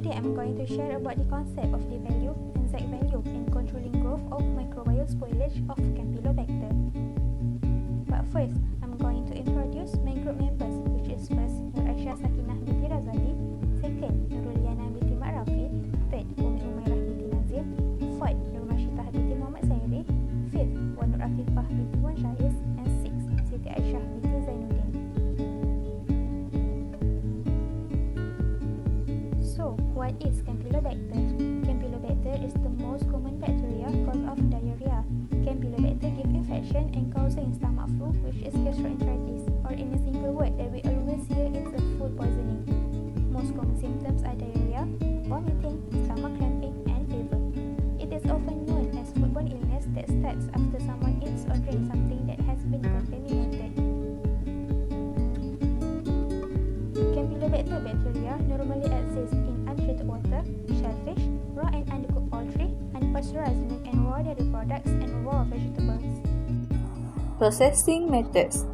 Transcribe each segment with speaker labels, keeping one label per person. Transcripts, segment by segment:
Speaker 1: Today I'm going to share about the concept of D value and Z value in controlling growth of microbial spoilage of Campylobacter. But first, I'm going to introduce my group members, which is first Nur Aisyah Sakinah binti Razali, second Nuruliana binti Mak Rafi, third Umi Umairah binti Nazir, fourth Nur Mashitah binti Muhammad Sairi, fifth Wan Nur Afifah binti Wan Syais, and sixth Siti Aisyah binti Zainuddin. So, what is Campylobacter? Campylobacter is the most common bacteria cause of diarrhea. Campylobacter give infection and causing stomach flu, which is gastroenteritis, or in a single word that we always hear, it's a food poisoning. Most common symptoms are diarrhea, vomiting, stomach cramping, and fever. It is often known as foodborne illness that starts after someone eats or drinks something that has been contaminated. Campylobacter bacteria normally exist in untreated water, shellfish, raw and undercooked poultry, unpasteurized milk and raw dairy products, and raw vegetables.
Speaker 2: Processing methods.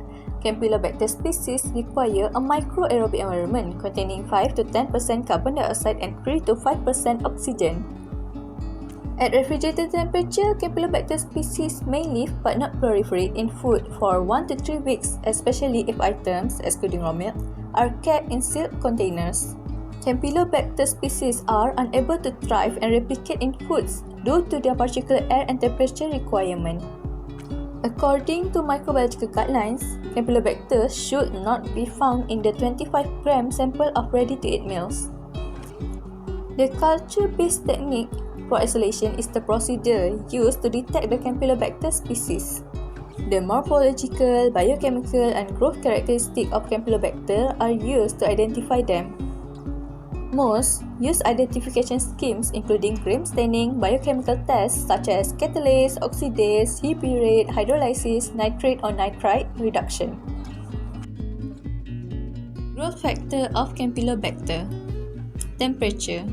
Speaker 2: Campylobacter species require a microaerobic environment containing 5 to 10% carbon dioxide and 3 to 5% oxygen. At refrigerated temperature, Campylobacter species may live but not proliferate in food for 1 to 3 weeks, especially if items, excluding raw milk, are kept in sealed containers. Campylobacter species are unable to thrive and replicate in foods due to their particular air and temperature requirement. According to microbiological guidelines, Campylobacter should not be found in the 25-gram sample of ready-to-eat meals. The culture-based technique for isolation is the procedure used to detect the Campylobacter species. The morphological, biochemical, and growth characteristics of Campylobacter are used to identify them. Most use identification schemes including gram staining, biochemical tests such as catalase, oxidase, hydride, hydrolysis, nitrate or nitrite reduction. Growth factor of Campylobacter. Temperature.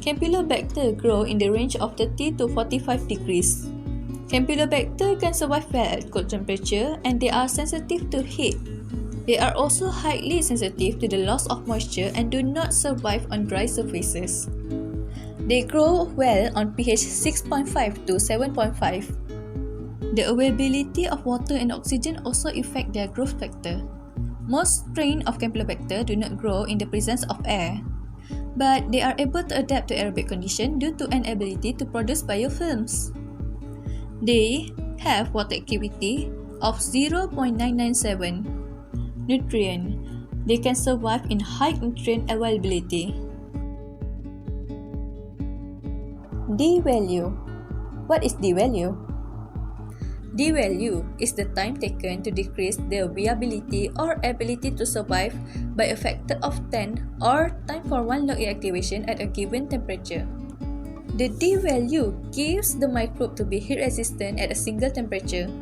Speaker 2: Campylobacter grow in the range of 30 to 45 degrees. Campylobacter can survive well at cold temperature and they are sensitive to heat. They are also highly sensitive to the loss of moisture and do not survive on dry surfaces. They grow well on pH 6.5 to 7.5. The availability of water and oxygen also affect their growth factor. Most strains of Campylobacter do not grow in the presence of air, but they are able to adapt to aerobic conditions due to an ability to produce biofilms. They have water activity of 0.997. Nutrient. They can survive in high nutrient availability. D value. What is D value? D value is the time taken to decrease the viability or ability to survive by a factor of 10 or time for one log activation at a given temperature. The D value gives the microbe to be heat resistant at a single temperature.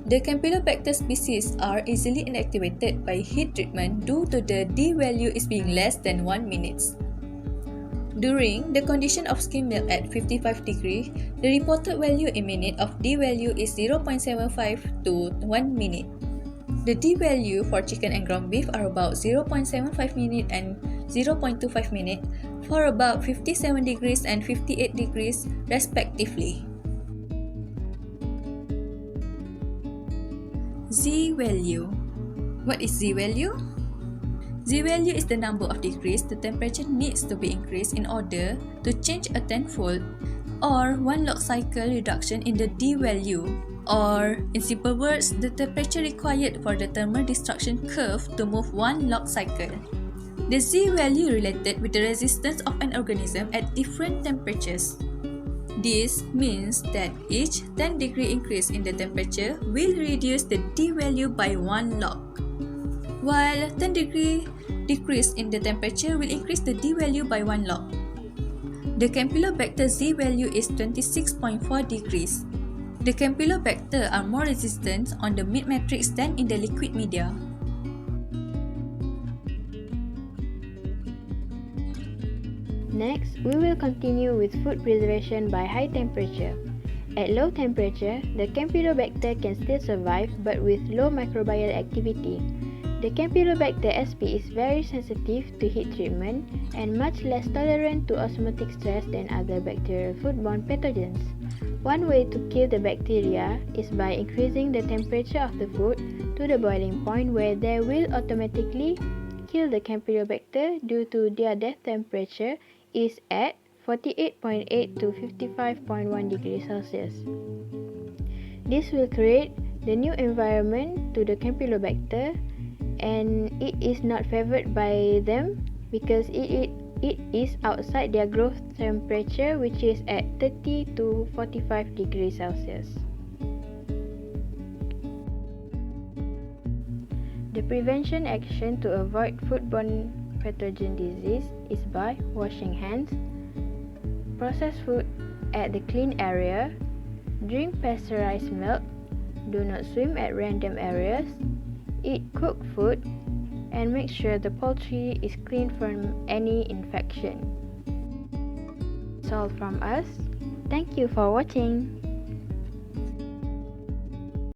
Speaker 2: The Campylobacter species are easily inactivated by heat treatment due to the D value is being less than 1 minute. During the condition of skim milk at 55 degrees, the reported value in minute of D value is 0.75 to 1 minute. The D value for chicken and ground beef are about 0.75 minute and 0.25 minute for about 57 degrees and 58 degrees respectively. Z value. What is Z value? Z value is the number of degrees the temperature needs to be increased in order to change a tenfold or one log cycle reduction in the D value, or in simple words, the temperature required for the thermal destruction curve to move one log cycle. The Z value related with the resistance of an organism at different temperatures. This means that each 10 degree increase in the temperature will reduce the D value by 1 log, while 10 degree decrease in the temperature will increase the D value by 1 log. The Campylobacter Z value is 26.4 degrees. The Campylobacter are more resistant on the meat matrix than in the liquid media.
Speaker 3: Next, we will continue with food preservation by high temperature. At low temperature, the Campylobacter can still survive but with low microbial activity. The Campylobacter sp is very sensitive to heat treatment and much less tolerant to osmotic stress than other bacterial foodborne pathogens. One way to kill the bacteria is by increasing the temperature of the food to the boiling point where they will automatically kill the Campylobacter due to their death temperature is at 48.8 to 55.1 degrees Celsius. This will create the new environment to the Campylobacter, and it is not favored by them because it is outside their growth temperature, which is at 30 to 45 degrees Celsius. The prevention action to avoid foodborne pathogen disease is by washing hands, process food at the clean area, drink pasteurized milk, do not swim at random areas, eat cooked food, and make sure the poultry is clean from any infection. That's all from us. Thank you for watching.